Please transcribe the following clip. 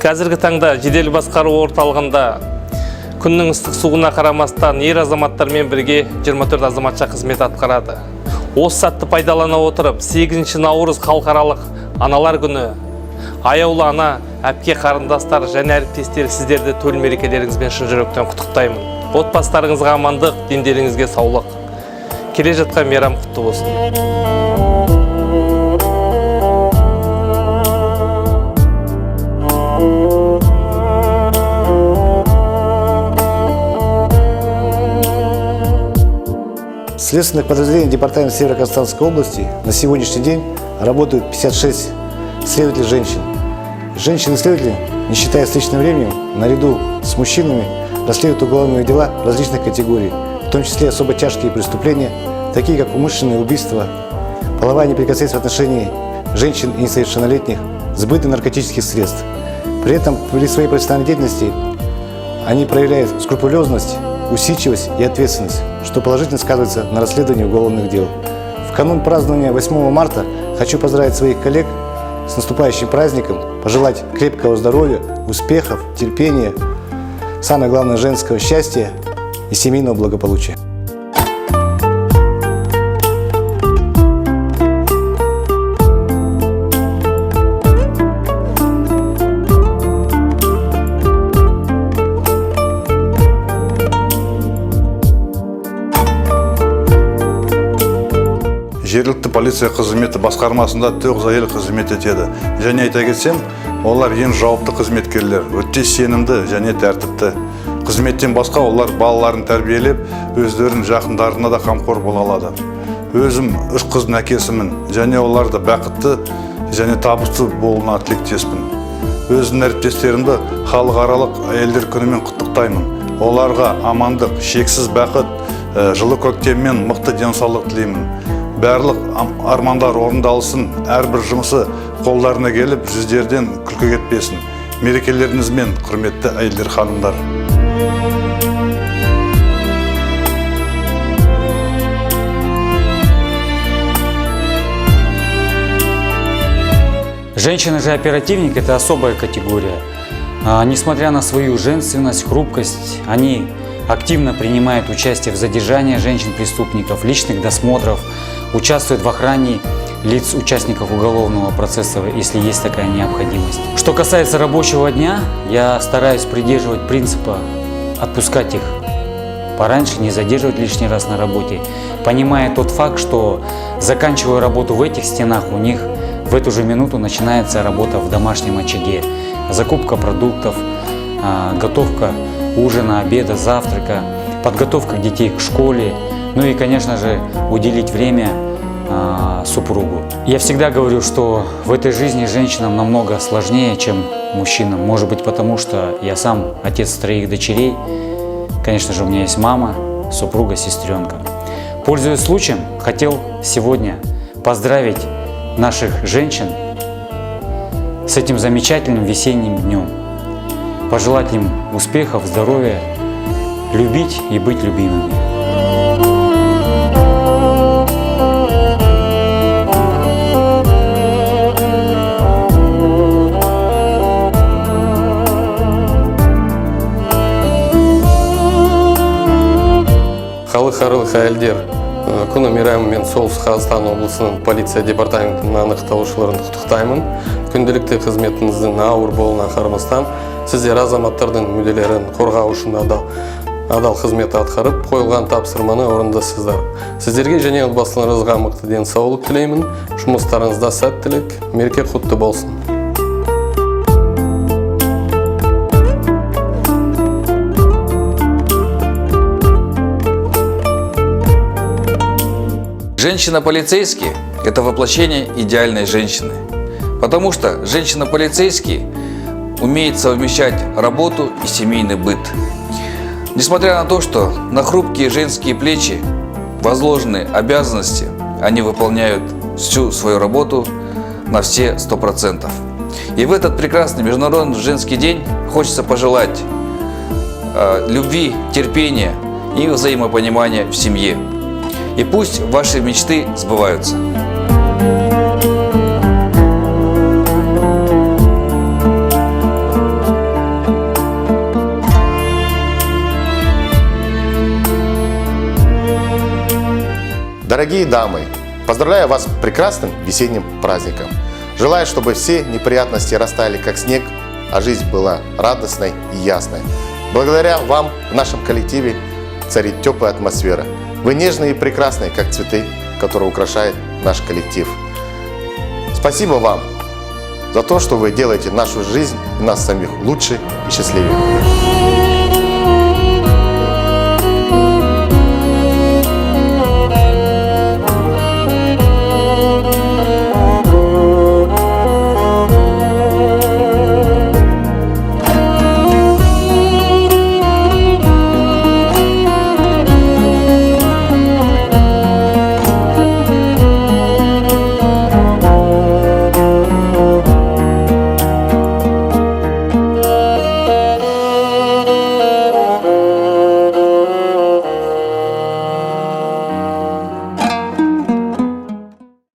Қазіргі таңда жедел басқару орталығында күннің ыстық суығына қарамастан ер азаматтармен бірге 24 азаматша қызмет атқарады. Осы сәтті пайдалана отырып, 8 наурыз халықаралық аналар күні аяулы ана, әпке қарындастар және әріптестер, сіздерді төл мерекелеріңізбен шын жүректен құттықтаймын. Отбасыларыңызға амандық, дендеріңізге саулық. Келе жатқан мейрам құтты болсын. В следственных подразделениях Департамента Северо-Казахстанской области на сегодняшний день работают 56 следователей женщин. Женщины-следователи, не считая с личным временем, наряду с мужчинами расследуют уголовные дела различных категорий, в том числе особо тяжкие преступления, такие как умышленное убийство, половая неприкасательность в отношении женщин и несовершеннолетних, сбыт наркотических средств. При этом при своей профессиональной деятельности они проявляют скрупулезность, усидчивость и ответственность, что положительно сказывается на расследовании уголовных дел. В канун празднования 8 марта хочу поздравить своих коллег с наступающим праздником, пожелать крепкого здоровья, успехов, терпения, самое главное, женского счастья и семейного благополучия. Жергілікті полиция қызметі басқармасында 9 әйел қызмет етеді. Және айта кетсем, олар ең жауапты қызметкерлер, өте сенімді және тәртіпті. Қызметтен басқа олар балаларын тәрбиелеп, өздерінің жақындарына да қамқор бола алады. Өзім 3 қыздың әкесімін, және оларды бақытты және табысты болуына тілектеспін. Өзімнің әріптестерімді халықаралық әйелдер күнімен құттықтаймын. Оларға амандық, шексіз бақыт, жылы көктеммен мықты денсаулық тілеймін. Барлық армандар орындалсын, әрбір жұмысы қолдарына келіп, жүздерден күлкі кетпесін. Мерекелеріңізмен, құрметті әйелдер, ханымдар. Женщина же оперативник – это особая категория. Несмотря на свою женственность, хрупкость, они активно принимают участие в задержании женщин-преступников, личных досмотров, участвуют в охране лиц участников уголовного процесса, если есть такая необходимость. Что касается рабочего дня, я стараюсь придерживать принципа отпускать их пораньше, не задерживать лишний раз на работе, понимая тот факт, что заканчивая работу в этих стенах, у них в эту же минуту начинается работа в домашнем очаге, закупка продуктов, готовка ужина, обеда, завтрака, подготовка детей к школе, ну и, конечно же, уделить время супругу. Я всегда говорю, что в этой жизни женщинам намного сложнее, чем мужчинам. Может быть, потому что я сам отец 3 дочерей. Конечно же, у меня есть мама, супруга, сестренка. Пользуясь случаем, хотел сегодня поздравить наших женщин с этим замечательным весенним днем. Пожелать им успехов, здоровья, любить и быть любимыми. Халықаралық әйелдер күні мейрамымен Солтүстік Қазақстан облысының полиция департаментінің анықтаушыларын құттықтаймын. Күнделікті қызметіңіздің ауыр болуына қарамастан, сіздер азаматтардың мүдделерін қорғау үшін адал қызмет атқарып, қойылған тапсырманы орындайсыздар. Сіздерге және отбасыларыңызға мықты денсаулық тілеймін. Жұмыстарыңызда сәттілік, мереке құтты болсын. Женщина-полицейский – это воплощение идеальной женщины, потому что женщина-полицейский умеет совмещать работу и семейный быт. Несмотря на то, что на хрупкие женские плечи возложены обязанности, они выполняют всю свою работу на все 100%. И в этот прекрасный Международный женский день хочется пожелать любви, терпения и взаимопонимания в семье. И пусть ваши мечты сбываются. Дорогие дамы, поздравляю вас с прекрасным весенним праздником. Желаю, чтобы все неприятности растаяли как снег, а жизнь была радостной и ясной. Благодаря вам в нашем коллективе царит теплая атмосфера. Вы нежные и прекрасные, как цветы, которые украшают наш коллектив. Спасибо вам за то, что вы делаете нашу жизнь и нас самих лучше и счастливее.